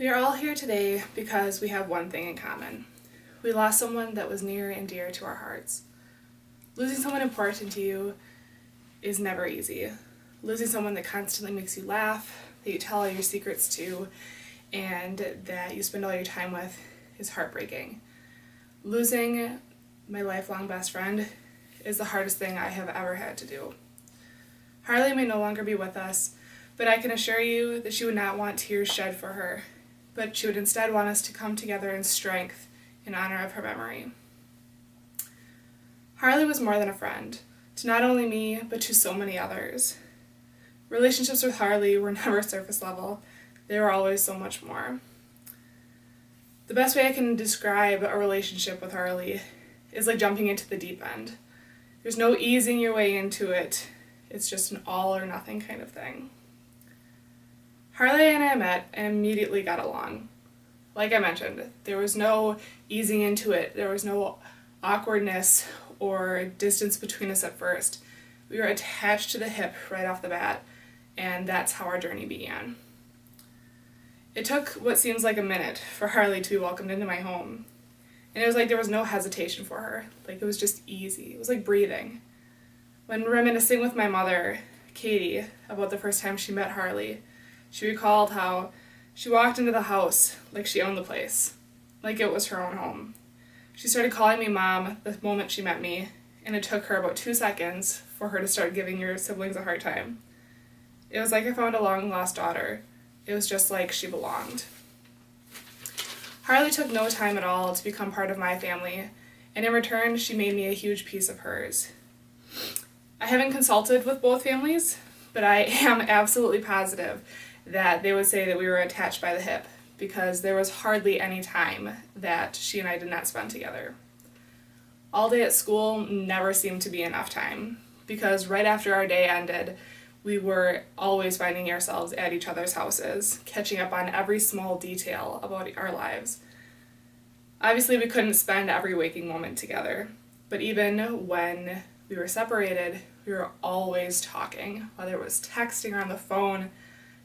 We are all here today because we have one thing in common. We lost someone that was near and dear to our hearts. Losing someone important to you is never easy. Losing someone that constantly makes you laugh, that you tell all your secrets to, and that you spend all your time with is heartbreaking. Losing my lifelong best friend is the hardest thing I have ever had to do. Harley may no longer be with us, but I can assure you that she would not want tears shed for her, but she would instead want us to come together in strength in honor of her memory. Harley was more than a friend, to not only me, but to so many others. Relationships with Harley were never surface level. They were always so much more. The best way I can describe a relationship with Harley is like jumping into the deep end. There's no easing your way into it. It's just an all or nothing kind of thing. Harley and I met and immediately got along. Like I mentioned, there was no easing into it. There was no awkwardness or distance between us at first. We were attached to the hip right off the bat, and that's how our journey began. It took what seems like a minute for Harley to be welcomed into my home. And it was like there was no hesitation for her. Like it was just easy. It was like breathing. When reminiscing with my mother, Katie, about the first time she met Harley, she recalled how she walked into the house like she owned the place, like it was her own home. She started calling me Mom the moment she met me, and it took her about 2 seconds for her to start giving your siblings a hard time. It was like I found a long-lost daughter. It was just like she belonged. Harley took no time at all to become part of my family, and in return, she made me a huge piece of hers. I haven't consulted with both families, but I am absolutely positive that they would say that we were attached by the hip, because there was hardly any time that she and I did not spend together. All day at school never seemed to be enough time, because right after our day ended, we were always finding ourselves at each other's houses, catching up on every small detail about our lives. Obviously, we couldn't spend every waking moment together, but even when we were separated, we were always talking, whether it was texting or on the phone.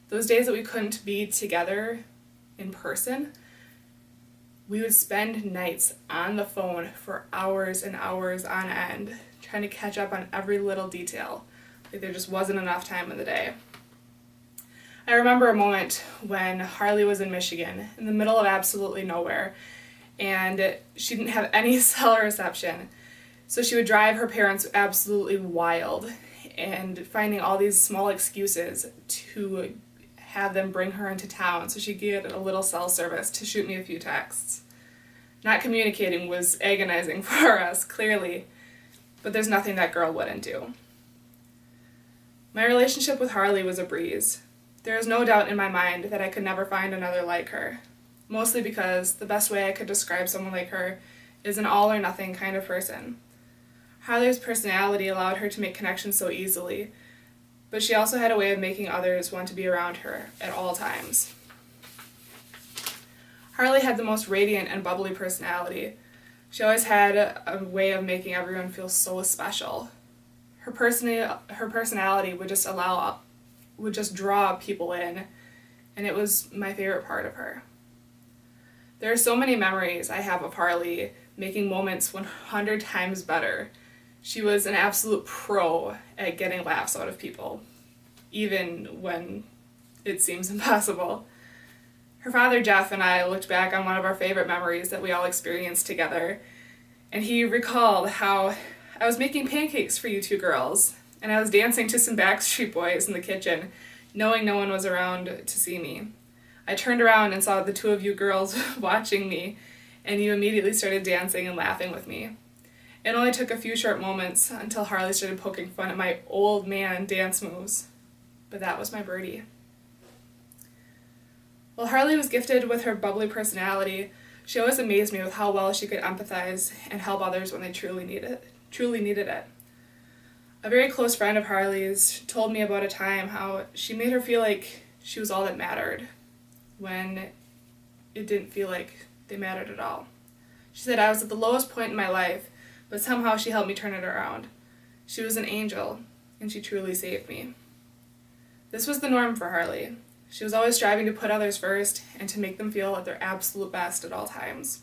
Those days that we couldn't be together in person, we would spend nights on the phone for hours and hours on end, trying to catch up on every little detail. Like there just wasn't enough time in the day. I remember a moment when Harley was in Michigan, in the middle of absolutely nowhere, and she didn't have any cell reception. So she would drive her parents absolutely wild and finding all these small excuses to have them bring her into town so she could get a little cell service to shoot me a few texts. Not communicating was agonizing for us, clearly, but there's nothing that girl wouldn't do. My relationship with Harley was a breeze. There is no doubt in my mind that I could never find another like her, mostly because the best way I could describe someone like her is an all or nothing kind of person. Harley's personality allowed her to make connections so easily, but she also had a way of making others want to be around her at all times. Harley had the most radiant and bubbly personality. She always had a way of making everyone feel so special. Her personality would just draw people in, and it was my favorite part of her. There are so many memories I have of Harley making moments 100 times better. She was an absolute pro at getting laughs out of people, even when it seems impossible. Her father, Jeff, and I looked back on one of our favorite memories that we all experienced together, and he recalled how I was making pancakes for you two girls, and I was dancing to some Backstreet Boys in the kitchen, knowing no one was around to see me. I turned around and saw the two of you girls watching me, and you immediately started dancing and laughing with me. It only took a few short moments until Harley started poking fun at my old man dance moves, but that was my birdie. While Harley was gifted with her bubbly personality, she always amazed me with how well she could empathize and help others when they truly needed it. A very close friend of Harley's told me about a time how she made her feel like she was all that mattered when it didn't feel like they mattered at all. She said, I was at the lowest point in my life, but somehow she helped me turn it around. She was an angel, and she truly saved me. This was the norm for Harley. She was always striving to put others first and to make them feel at their absolute best at all times.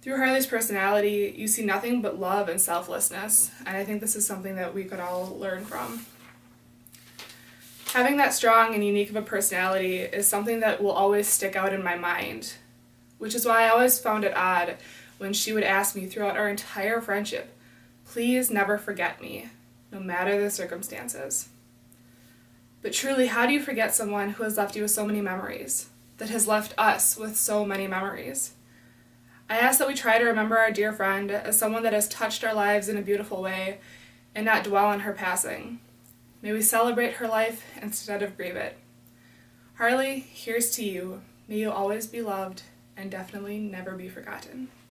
Through Harley's personality, you see nothing but love and selflessness, and I think this is something that we could all learn from. Having that strong and unique of a personality is something that will always stick out in my mind, which is why I always found it odd when she would ask me throughout our entire friendship, please never forget me, no matter the circumstances. But truly, how do you forget someone who has left you with so many memories, that has left us with so many memories? I ask that we try to remember our dear friend as someone that has touched our lives in a beautiful way and not dwell on her passing. May we celebrate her life instead of grieve it. Harley, here's to you. May you always be loved and definitely never be forgotten.